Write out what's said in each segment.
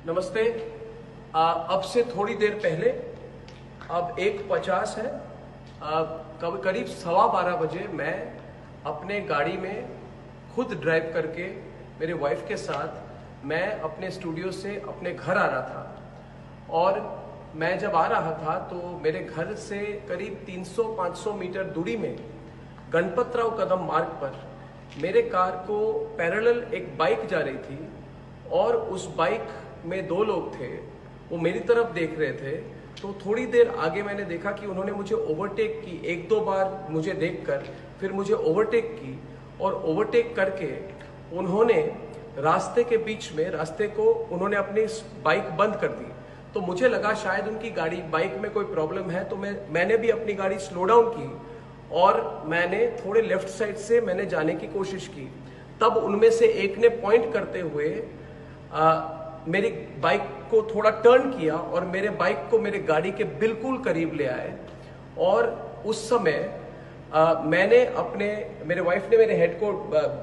नमस्ते। अब से थोड़ी देर पहले, अब 1:50 है, करीब 12:15 बजे मैं अपने गाड़ी में खुद ड्राइव करके मेरे वाइफ के साथ मैं अपने स्टूडियो से अपने घर आ रहा था। और मैं जब आ रहा था तो मेरे घर से करीब 300-500 मीटर दूरी में गणपतराव कदम मार्ग पर मेरे कार को पैरेलल एक बाइक जा रही थी और उस बाइक में 2 लोग थे। वो मेरी तरफ देख रहे थे। तो थोड़ी देर आगे मैंने देखा कि उन्होंने मुझे ओवरटेक की। 1-2 बार मुझे देखकर फिर मुझे ओवरटेक की और ओवरटेक करके उन्होंने रास्ते के बीच में रास्ते को उन्होंने अपनी बाइक बंद कर दी। तो मुझे लगा शायद उनकी बाइक में कोई प्रॉब्लम है। तो मैंने भी अपनी गाड़ी स्लो डाउन की और मैंने थोड़े लेफ्ट साइड से मैंने जाने की कोशिश की। तब उनमें से एक ने पॉइंट करते हुए मेरी बाइक को थोड़ा टर्न किया और मेरे बाइक को मेरे गाड़ी के बिल्कुल करीब ले आए। और उस समय मैंने मेरे वाइफ ने मेरे हेड को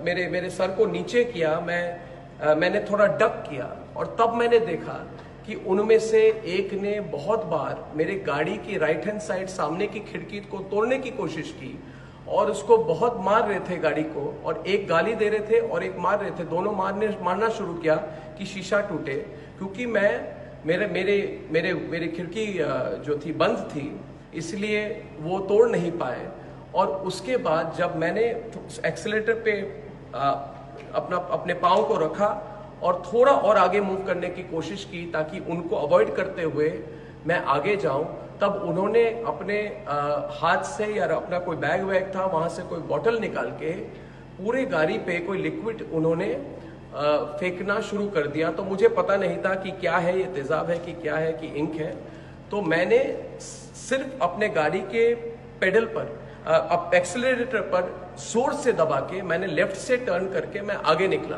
मेरे सर को नीचे किया। मैंने थोड़ा डक किया और तब मैंने देखा कि उनमें से एक ने बहुत बार मेरे गाड़ी की राइट हैंड साइड सामने की खिड़की को तोड़ने की कोशिश की और उसको बहुत मार रहे थे गाड़ी को। और एक गाली दे रहे थे और एक मार रहे थे। दोनों मारना शुरू किया कि शीशा टूटे, क्योंकि मेरे खिड़की जो थी बंद थी, इसलिए वो तोड़ नहीं पाए। और उसके बाद जब मैंने एक्सीलेटर पे अपने पाँव को रखा और थोड़ा और आगे मूव करने की कोशिश की ताकि उनको अवॉइड करते हुए मैं आगे जाऊं, तब उन्होंने अपने हाथ से या अपना कोई बैग था वहां से कोई बॉटल निकाल के पूरे गाड़ी पे कोई लिक्विड उन्होंने फेंकना शुरू कर दिया। तो मुझे पता नहीं था कि क्या है, ये तेजाब है कि क्या है कि इंक है। तो मैंने सिर्फ अपने गाड़ी के पेडल पर एक्सीलरेटर पर जोर से दबा के मैंने लेफ्ट से टर्न करके मैं आगे निकला।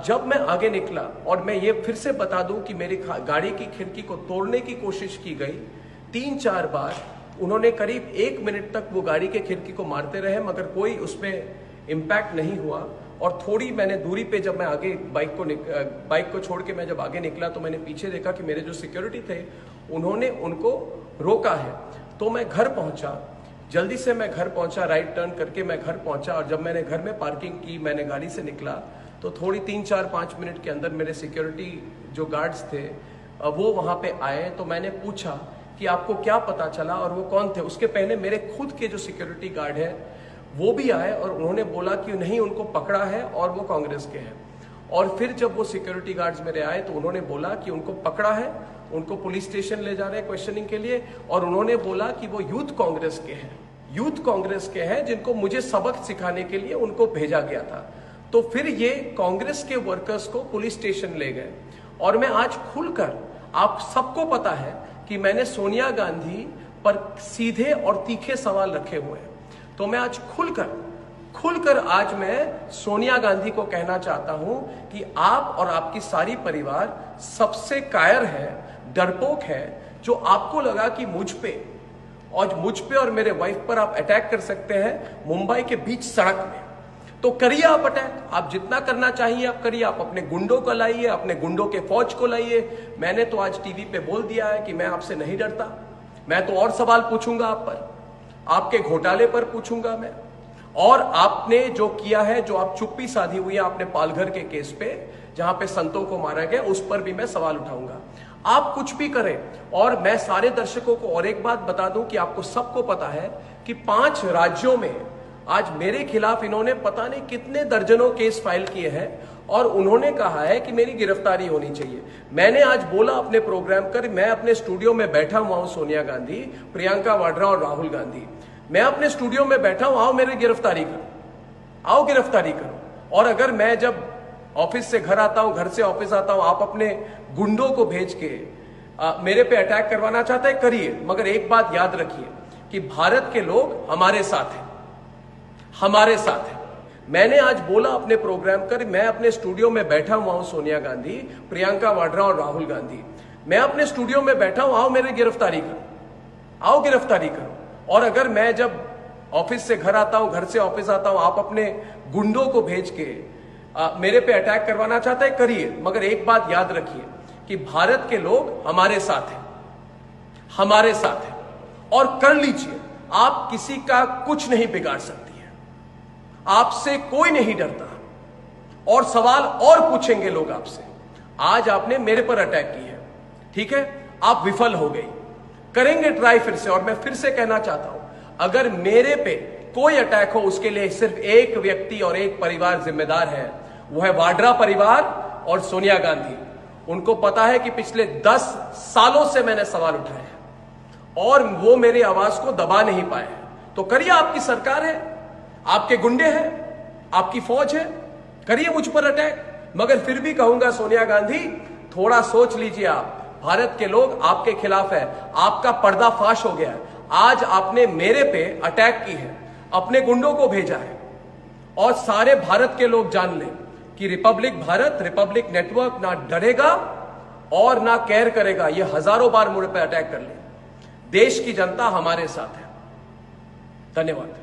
जब मैं आगे निकला, और मैं ये फिर से बता दूं कि मेरी गाड़ी की खिड़की को तोड़ने की कोशिश की गई 3-4 बार। उन्होंने करीब 1 मिनट तक वो गाड़ी के खिड़की को मारते रहे, मगर कोई उसमें इम्पैक्ट नहीं हुआ। और थोड़ी मैंने दूरी पे जब मैं आगे बाइक को छोड़ के मैं जब आगे निकला तो मैंने पीछे देखा कि मेरे जो सिक्योरिटी थे उन्होंने उनको रोका है। तो मैं घर पहुंचा, जल्दी से मैं घर पहुंचा, राइट टर्न करके मैं घर पहुंचा। और जब मैंने घर में पार्किंग की, मैंने गाड़ी से निकला तो थोड़ी 3-4-5 मिनट के अंदर मेरे सिक्योरिटी जो गार्ड्स थे वो वहां पे आए। तो मैंने पूछा कि आपको क्या पता चला और वो कौन थे। उसके पहले मेरे खुद के जो सिक्योरिटी गार्ड है वो भी आए और उन्होंने बोला कि नहीं, उनको पकड़ा है और वो कांग्रेस के हैं। और फिर जब वो सिक्योरिटी गार्ड्स मेरे आए तो उन्होंने बोला कि उनको पकड़ा है, उनको पुलिस स्टेशन ले जा रहे हैं क्वेश्चनिंग के लिए। और उन्होंने बोला कि वो यूथ कांग्रेस के हैं जिनको मुझे सबक सिखाने के लिए उनको भेजा गया था। तो फिर ये कांग्रेस के वर्कर्स को पुलिस स्टेशन ले गए। और मैं आज खुलकर, आप सबको पता है कि मैंने सोनिया गांधी पर सीधे और तीखे सवाल रखे हुए हैं। तो मैं आज खुलकर आज मैं सोनिया गांधी को कहना चाहता हूं कि आप और आपकी सारी परिवार सबसे कायर है, डरपोक है, जो आपको लगा कि मुझ पे और मेरे वाइफ पर आप अटैक कर सकते हैं मुंबई के बीच सड़क में। तो करिए आप अटैक, आप जितना करना चाहिए आप करिए। आप अपने गुंडों को लाइए, अपने गुंडों के फौज को लाइए। मैंने तो आज टीवी पे बोल दिया है कि मैं आपसे नहीं डरता। मैं तो और सवाल पूछूंगा आप पर, आपके घोटाले पर पूछूंगा मैं। और आपने जो किया है, जो आप चुप्पी साधी हुई है आपने पालघर के केस पे जहां पे संतों को मारा गया, उस पर भी मैं सवाल उठाऊंगा। आप कुछ भी करें। और मैं सारे दर्शकों को और एक बात बता दूं कि आपको सबको पता है कि 5 राज्यों में आज मेरे खिलाफ इन्होंने पता नहीं कितने दर्जनों केस फाइल किए हैं और उन्होंने कहा है कि मेरी गिरफ्तारी होनी चाहिए। मैंने आज बोला अपने प्रोग्राम कर, मैं अपने स्टूडियो में बैठा हुआ हूं, सोनिया गांधी, प्रियंका वाड्रा और राहुल गांधी, मैं अपने स्टूडियो में बैठा हूं, आओ मेरी गिरफ्तारी करो, आओ गिरफ्तारी करो। और अगर मैं जब ऑफिस से घर आता हूं, घर से ऑफिस आता हूं, आप अपने गुंडों को भेज के मेरे पे अटैक करवाना चाहते हैं, करिए। मगर एक बात याद रखिए कि भारत के लोग हमारे साथ हैं। मैंने आज बोला अपने प्रोग्राम कर, मैं अपने स्टूडियो में बैठा हुआ हूं, सोनिया गांधी, प्रियंका वाड्रा और राहुल गांधी, मैं अपने स्टूडियो में बैठा हूं, आओ मेरी गिरफ्तारी करो, आओ गिरफ्तारी करो। और अगर मैं जब ऑफिस से घर आता हूं, घर से ऑफिस आता हूं, आप अपने गुंडों को भेज के मेरे पे अटैक करवाना चाहता है, करिए, मगर एक बात याद रखिए कि भारत के लोग हमारे साथ हैं, हमारे साथ हैं, और कर लीजिए। आप किसी का कुछ नहीं बिगाड़ सकती है, आपसे कोई नहीं डरता, और सवाल और पूछेंगे लोग आपसे। आज आपने मेरे पर अटैक की है, ठीक है, आप विफल हो गई, करेंगे ट्राई फिर से। और मैं फिर से कहना चाहता हूं, अगर मेरे पे कोई अटैक हो, उसके लिए सिर्फ एक व्यक्ति और एक परिवार जिम्मेदार है, वो है वाड्रा परिवार और सोनिया गांधी। उनको पता है कि पिछले 10 सालों से मैंने सवाल उठाए हैं और वो मेरी आवाज को दबा नहीं पाए हैं। तो करिए, आपकी सरकार है, आपके गुंडे हैं, आपकी फौज है, करिए मुझ पर अटैक। मगर फिर भी कहूंगा, सोनिया गांधी, थोड़ा सोच लीजिए। आप, भारत के लोग आपके खिलाफ है, आपका पर्दाफाश हो गया है। आज आपने मेरे पे अटैक की है, अपने गुंडों को भेजा है, और सारे भारत के लोग जान लें कि रिपब्लिक भारत, रिपब्लिक नेटवर्क ना डरेगा और ना केयर करेगा। ये हजारों बार मुझ पे अटैक कर ले, देश की जनता हमारे साथ है। धन्यवाद।